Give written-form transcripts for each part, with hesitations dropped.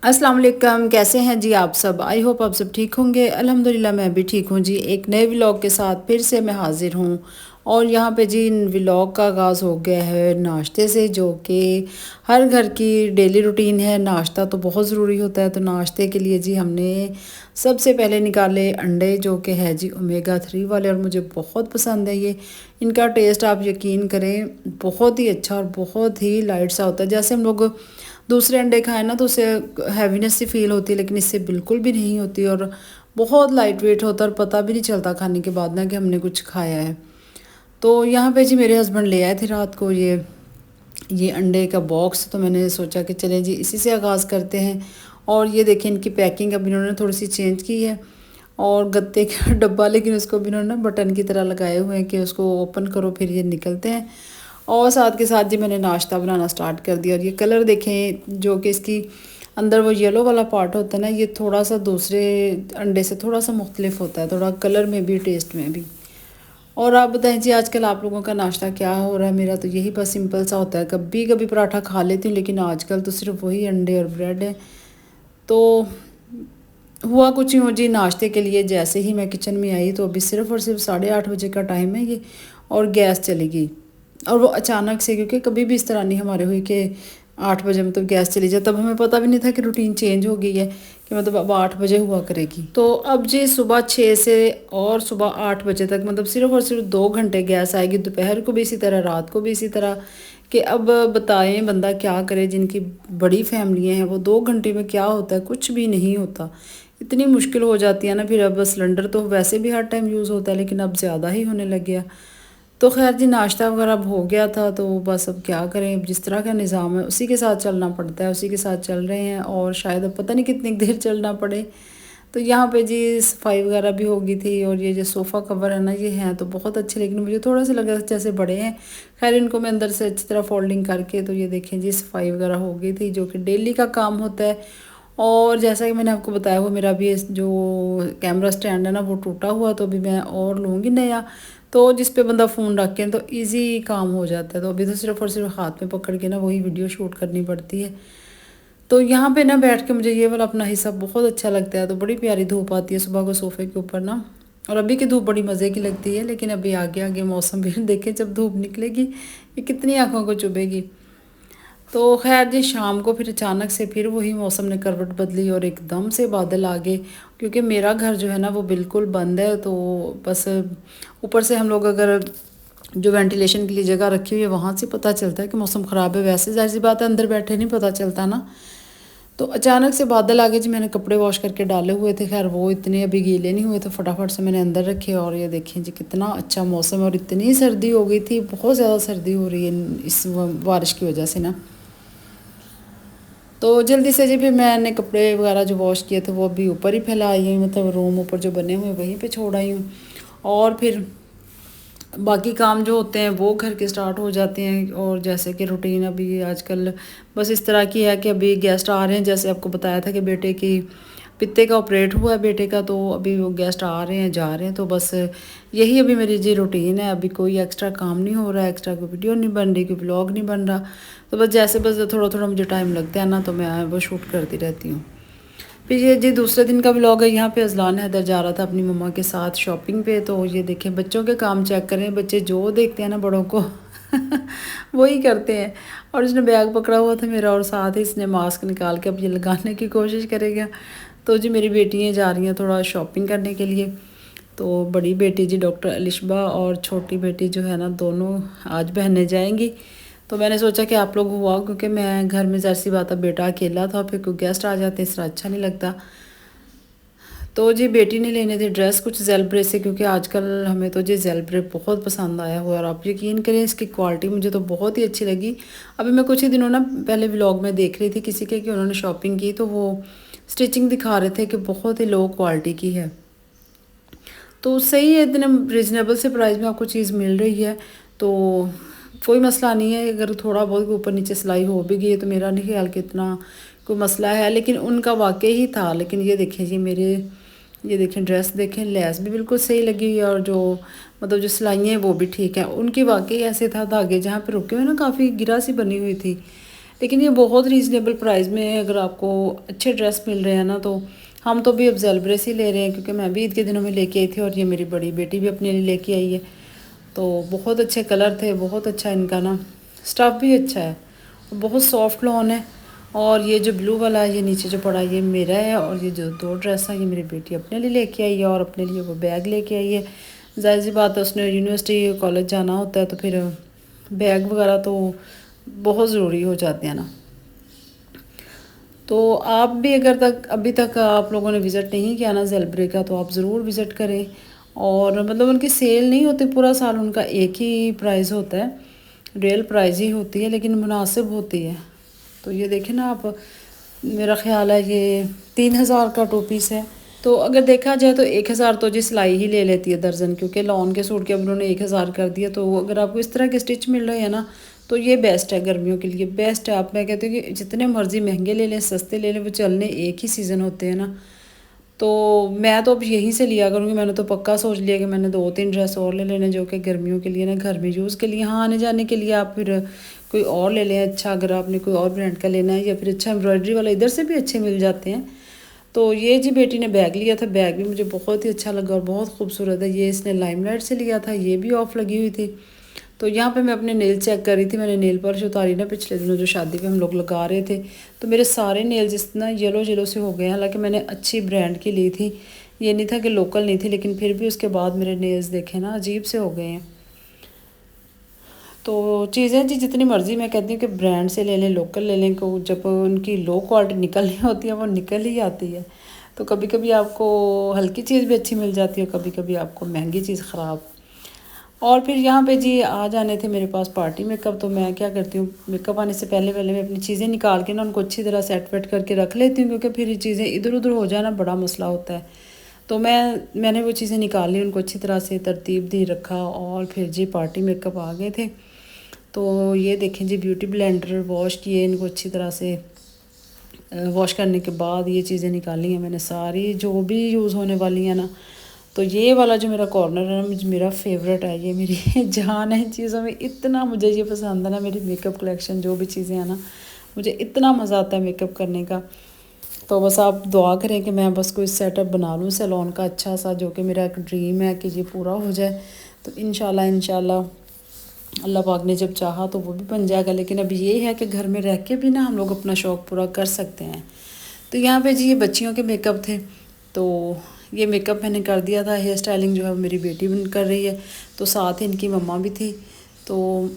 अस्सलाम वालेकुम, कैसे हैं जी आप सब। आई होप आप सब ठीक होंगे। अल्हम्दुलिल्लाह मैं भी ठीक हूँ जी। एक नए व्लॉग के साथ फिर से मैं हाज़िर हूँ। और यहाँ पे जी व्लॉग का आगाज़ हो गया है नाश्ते से, जो कि हर घर की डेली रूटीन है। नाश्ता तो बहुत ज़रूरी होता है। तो नाश्ते के लिए जी हमने सबसे पहले निकाले अंडे, जो कि है जी ओमेगा 3 वाले, और मुझे बहुत पसंद है ये। इनका टेस्ट आप यकीन करें बहुत ही अच्छा और बहुत ही लाइट सा होता है। जैसे हम लोग दूसरे अंडे खाएं ना तो उससे हैवीनेस सी फील होती है, लेकिन इससे बिल्कुल भी नहीं होती। और बहुत लाइट वेट होता है और पता भी नहीं चलता खाने के बाद ना कि हमने कुछ खाया है। तो यहाँ पे जी मेरे हस्बैंड ले आए थे रात को ये अंडे का बॉक्स, तो मैंने सोचा कि चलें जी इसी से आगाज़ करते हैं। और ये देखें इनकी पैकिंग अब इन्होंने थोड़ी सी चेंज की है, और गत्ते का डब्बा, लेकिन उसको भी इन्होंने बटन की तरह लगाए हुए हैं कि उसको ओपन करो फिर ये निकलते हैं। और साथ के साथ जी मैंने नाश्ता बनाना स्टार्ट कर दिया। और ये कलर देखें, जो कि इसकी अंदर वो येलो वाला पार्ट होता है ना, ये थोड़ा सा दूसरे अंडे से थोड़ा सा मुख्तलिफ होता है, थोड़ा कलर में भी टेस्ट में भी। और आप बताएं जी आजकल आप लोगों का नाश्ता क्या हो रहा है। मेरा तो यही बस सिंपल सा होता है। कभी कभी पराठा खा लेती हूँ, लेकिन आजकल तो सिर्फ वही अंडे और ब्रेड है। तो हुआ कुछ यूँ जी, नाश्ते के लिए जैसे ही मैं किचन में आई तो अभी सिर्फ और सिर्फ 8:30 बजे का टाइम है ये, और गैस चली गई। और वो अचानक से, क्योंकि कभी भी इस तरह नहीं हमारे हुई कि 8 बजे मतलब गैस चली जाए। तब हमें पता भी नहीं था कि रूटीन चेंज हो गई है, कि मतलब अब 8 बजे हुआ करेगी। तो अब जी सुबह 6 से और सुबह 8 बजे तक, मतलब सिर्फ और सिर्फ 2 घंटे गैस आएगी। दोपहर को भी इसी तरह, रात को भी इसी तरह। कि अब बताएं बंदा क्या करे। जिनकी बड़ी फैमिलियाँ हैं वो 2 घंटे में क्या होता है, कुछ भी नहीं होता। इतनी मुश्किल हो जाती है ना। फिर अब सिलेंडर तो वैसे भी हर टाइम यूज़ होता है, लेकिन अब ज़्यादा ही होने लग गया। तो खैर जी नाश्ता वगैरह अब हो गया था, तो बस अब क्या करें। अब जिस तरह का निज़ाम है उसी के साथ चलना पड़ता है, उसी के साथ चल रहे हैं। और शायद अब पता नहीं कितनी देर चलना पड़े। तो यहाँ पे जी सफाई वगैरह भी हो गई थी। और ये जो सोफ़ा कवर है ना, ये हैं तो बहुत अच्छे, लेकिन मुझे थोड़ा सा लगा जैसे बड़े हैं। खैर इनको मैं अंदर से अच्छी तरह फोल्डिंग करके, तो ये देखें जी सफाई वगैरह हो गई थी, जो कि डेली का काम होता है। और जैसा कि मैंने आपको बताया हुआ, मेरा भी जो कैमरा स्टैंड है ना वो टूटा हुआ, तो अभी मैं और लूँगी नया। तो जिस पे बंदा फ़ोन रख के तो इजी काम हो जाता है। तो अभी तो सिर्फ और सिर्फ हाथ में पकड़ के ना वही वीडियो शूट करनी पड़ती है। तो यहाँ पे ना बैठ के मुझे ये वाला अपना हिस्सा बहुत अच्छा लगता है। तो बड़ी प्यारी धूप आती है सुबह को सोफ़े के ऊपर ना। और अभी की धूप बड़ी मज़े की लगती है, लेकिन अभी आगे आगे मौसम भी देखें जब धूप निकलेगी ये कितनी आँखों को चुभेगी। तो खैर जी शाम को फिर अचानक से फिर वही मौसम ने करवट बदली और एकदम से बादल आ गए। क्योंकि मेरा घर जो है ना वो बिल्कुल बंद है, तो बस ऊपर से हम लोग अगर जो वेंटिलेशन के लिए जगह रखी हुई है वहाँ से पता चलता है कि मौसम ख़राब है। वैसे जाहिर सी बात है अंदर बैठे नहीं पता चलता ना। तो अचानक से बादल आ गए जी। मैंने कपड़े वॉश करके डाले हुए थे, खैर वो इतने अभी गीले नहीं हुए, तो फटाफट से मैंने अंदर रखे। और ये देखें जी कितना अच्छा मौसम है। और इतनी सर्दी हो गई थी, बहुत ज़्यादा सर्दी हो रही है इस बारिश की वजह से ना। तो जल्दी से जी फिर मैंने कपड़े वगैरह जो वॉश किए थे वो अभी ऊपर ही फैला आई हूँ, मतलब रूम ऊपर जो बने हुए वहीं पे छोड़ आई हूँ। और फिर बाकी काम जो होते हैं वो घर के स्टार्ट हो जाते हैं। और जैसे कि रूटीन अभी आजकल बस इस तरह की है कि अभी गेस्ट आ रहे हैं। जैसे आपको बताया था कि बेटे की पित्ते का ऑपरेट हुआ है बेटे का, तो अभी वो गेस्ट आ रहे हैं जा रहे हैं। तो बस यही अभी मेरी जी रूटीन है। अभी कोई एक्स्ट्रा काम नहीं हो रहा है, एक्स्ट्रा कोई वीडियो नहीं बन रही, कोई व्लॉग नहीं बन रहा। तो बस जैसे बस थोड़ा थोड़ा मुझे टाइम लगता है ना, तो मैं वो शूट करती रहती हूँ। फिर ये जी दूसरे दिन का व्लॉग है। यहाँ पे अजलान हैदर जा रहा था अपनी मम्मा के साथ शॉपिंग पे। तो ये देखें बच्चों के काम चेक करें, बच्चे जो देखते हैं ना बड़ों को वही करते हैं। और इसने बैग पकड़ा हुआ था मेरा, और साथ ही इसने मास्क निकाल के अब ये लगाने की कोशिश करेगा। तो जी मेरी बेटियाँ जा रही हैं थोड़ा शॉपिंग करने के लिए। तो बड़ी बेटी जी डॉक्टर अलिशबा और छोटी बेटी जो है ना दोनों आज बहनें जाएंगी। तो मैंने सोचा कि आप लोग हुआ, क्योंकि मैं घर में ज़ाहिर सी बात है बेटा अकेला था, फिर कोई गेस्ट आ जाते इस तरह अच्छा नहीं लगता। तो जी बेटी ने लेने थे ड्रेस कुछ जेलब्रे से, क्योंकि आजकल हमें तो जी जेलब्रे बहुत पसंद आया हुआ है। और आप यकीन करें इसकी क्वालिटी मुझे तो बहुत ही अच्छी लगी। अभी मैं कुछ ही दिनों ना पहले व्लॉग में देख रही थी किसी के कि उन्होंने शॉपिंग की, तो वो स्टिचिंग दिखा रहे थे कि बहुत ही लो क्वालिटी की है। तो सही है, इतने रिजनेबल से प्राइस में आपको चीज़ मिल रही है तो कोई मसला नहीं है। अगर थोड़ा बहुत ऊपर नीचे सिलाई हो भी गई है तो मेरा नहीं ख्याल कि इतना कोई मसला है। लेकिन उनका वाकई ही था। लेकिन ये देखें जी मेरे, ये देखें ड्रेस देखें, लेस भी बिल्कुल सही लगी हुई है, और जो मतलब जो सिलाइयाँ हैं वो भी ठीक है। उनकी वाकई ऐसे था धागे जहाँ पे रुके हुए ना काफ़ी गिरा सी बनी हुई थी। लेकिन ये बहुत रीज़नेबल प्राइस में है। अगर आपको अच्छे ड्रेस मिल रहे हैं ना, तो हम तो भी अब ज़ेलब्रे से ही ले रहे हैं, क्योंकि मैं भी ईद के दिनों में लेके आई थी और ये मेरी बड़ी बेटी भी अपने लिए लेके आई है। तो बहुत अच्छे कलर थे, बहुत अच्छा इनका ना स्टफ़ भी अच्छा है, बहुत सॉफ्ट लॉन है। और ये जो ब्लू वाला है, ये नीचे जो पड़ा है, ये मेरा है। और ये जो 2 ड्रेस है, ये मेरी बेटी अपने लिए लेके आई है और अपने लिए वो बैग लेके आई है। ज़ाहिर सी बात है, उसने यूनिवर्सिटी कॉलेज जाना होता है, तो फिर बैग वगैरह तो बहुत ज़रूरी हो जाते हैं ना। तो आप भी अगर तक अभी तक आप लोगों ने विज़िट नहीं किया ना ज़ेलब्रे का, तो आप ज़रूर विज़िट करें। और मतलब उनकी सेल नहीं होती पूरा साल, उनका एक ही प्राइस होता है, रियल प्राइस ही होती है, लेकिन मुनासिब होती है। तो ये देखें ना आप, मेरा ख़्याल है ये 3000 का 2 पीस है। तो अगर देखा जाए तो 1000 तो जी सिलाई ही ले लेती है दर्जन, क्योंकि लॉन के सूट के अब उन्होंने 1000 कर दिया। तो अगर आपको इस तरह के स्टिच मिल रहे हैं ना, तो ये बेस्ट है, गर्मियों के लिए बेस्ट है। आप, मैं कहती हूँ कि जितने मर्ज़ी महंगे ले लें, सस्ते ले लें, वो चलने एक ही सीज़न होते हैं ना। तो मैं तो अब यहीं से लिया करूँगी। मैंने तो पक्का सोच लिया कि मैंने 2-3 ड्रेस और ले लेने, जो कि गर्मियों के लिए ना, घर में यूज़ के लिए। हाँ, आने जाने के लिए आप फिर कोई और ले लें अच्छा, अगर आपने कोई और ब्रांड का लेना है, या फिर अच्छा एम्ब्रॉयडरी वाला इधर से भी अच्छे मिल जाते हैं। तो ये जी बेटी ने बैग लिया था, बैग भी मुझे बहुत ही अच्छा लगा और बहुत खूबसूरत है। ये इसने लाइमलाइट से लिया था, ये भी ऑफ लगी हुई थी। तो यहाँ पे मैं अपने नेल चेक कर रही थी, मैंने नेल पॉलिश उतारी ना पिछले दिनों, जो शादी पे हम लोग लगा रहे थे। तो मेरे सारे नेल्स इतना येलो येलो से हो गए हैं। हालांकि मैंने अच्छी ब्रांड की ली थी, ये नहीं था कि लोकल नहीं थी, लेकिन फिर भी उसके बाद मेरे नेल्स देखे ना अजीब से हो गए हैं। तो चीज़ें जी जितनी मर्ज़ी, मैं कहती हूँ कि ब्रांड से ले लें, लोकल ले लें, को जब उनकी लो क्वालिटी निकलनी होती है, वो निकल ही आती है। तो कभी कभी आपको हल्की चीज़ भी अच्छी मिल जाती है, कभी कभी आपको महंगी चीज़ ख़राब। और फिर यहाँ पे जी आ जाने थे मेरे पास पार्टी मेकअप। तो मैं क्या करती हूँ, मेकअप आने से पहले पहले मैं अपनी चीज़ें निकाल के ना उनको अच्छी तरह सेट वेट करके रख लेती हूँ, क्योंकि फिर ये चीज़ें इधर उधर हो जाना बड़ा मसला होता है। तो मैंने वो चीज़ें निकाल ली, उनको अच्छी तरह से तरतीब दी रखा। और फिर जी पार्टी मेकअप आ गए थे। तो ये देखें जी, ब्यूटी ब्लेंडर वॉश किए इनको अच्छी तरह से। वॉश करने के बाद ये चीज़ें निकाली हैं मैंने सारी, जो भी यूज़ होने वाली हैं ना। तो ये वाला जो मेरा कॉर्नर है ना, मुझे मेरा फेवरेट है, ये मेरी जान है चीज़ों में। इतना मुझे ये पसंद है ना, मेरी मेकअप कलेक्शन, जो भी चीज़ें हैं ना, मुझे इतना मज़ा आता है मेकअप करने का। तो बस आप दुआ करें कि मैं बस कोई सेटअप बना लूँ सैलून का अच्छा सा, जो कि मेरा एक ड्रीम है कि ये पूरा हो जाए। तो इंशाल्लाह अल्लाह पाक ने जब चाहा तो वो भी बन जाएगा। लेकिन अब ये है कि घर में रह के भी ना हम लोग अपना शौक़ पूरा कर सकते हैं। तो यहाँ पे जी ये बच्चियों के मेकअप थे। तो ये मेकअप मैंने कर दिया था, हेयर स्टाइलिंग जो है मेरी बेटी बन कर रही है, तो साथ ही इनकी मम्मा भी थी। तो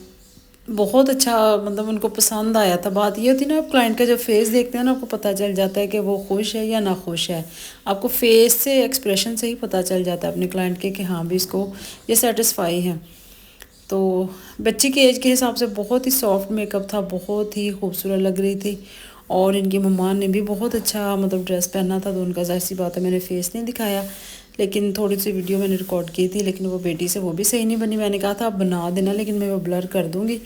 बहुत अच्छा, मतलब उनको पसंद आया था। बात ये होती है ना, आप क्लाइंट का जब फेस देखते हैं ना, आपको पता चल जाता है कि वो खुश है या ना खुश है। आपको फेस से, एक्सप्रेशन से ही पता चल जाता है अपने क्लाइंट के कि हाँ भी इसको ये सेटिस्फाई है। तो बच्ची के एज के हिसाब से बहुत ही सॉफ्ट मेकअप था, बहुत ही खूबसूरत लग रही थी। और इनकी मम्मा ने भी बहुत अच्छा मतलब ड्रेस पहना था। तो उनका ज़ाहिर सी बात है, मैंने फेस नहीं दिखाया, लेकिन थोड़ी सी वीडियो मैंने रिकॉर्ड की थी। लेकिन वो बेटी से वो भी सही नहीं बनी। मैंने कहा था आप बना देना, लेकिन मैं वो ब्लर कर दूँगी,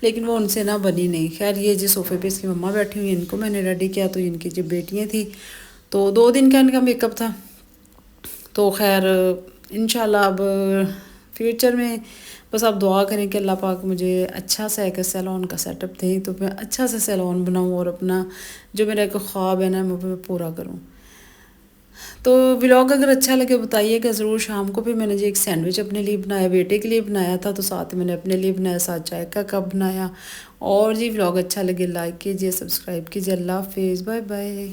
लेकिन वो उनसे ना बनी नहीं। खैर ये जी सोफ़े पे इसकी मम्मा बैठी हुई, इनको मैंने रेडी किया। तो इनकी जो बेटियाँ थी, तो 2 दिन का इनका मेकअप था। तो खैर इंशाल्लाह अब फ्यूचर में बस आप दुआ करें कि अल्लाह पाक मुझे अच्छा सा एक सैलून का सेटअप दे, तो मैं अच्छा सा सैलून बनाऊँ और अपना जो मेरा एक ख्वाब है ना, मैं पूरा करूँ। तो व्लॉग अगर अच्छा लगे बताइएगा ज़रूर। शाम को भी मैंने जी एक सैंडविच अपने लिए बनाया, बेटे के लिए बनाया था, तो साथ में मैंने अपने लिए बनाया, साथ चाय का कप बनाया। और जी व्लॉग अच्छा लगे लाइक कीजिए, सब्सक्राइब कीजिए। अल्लाह हाफिज़, बाय बाय।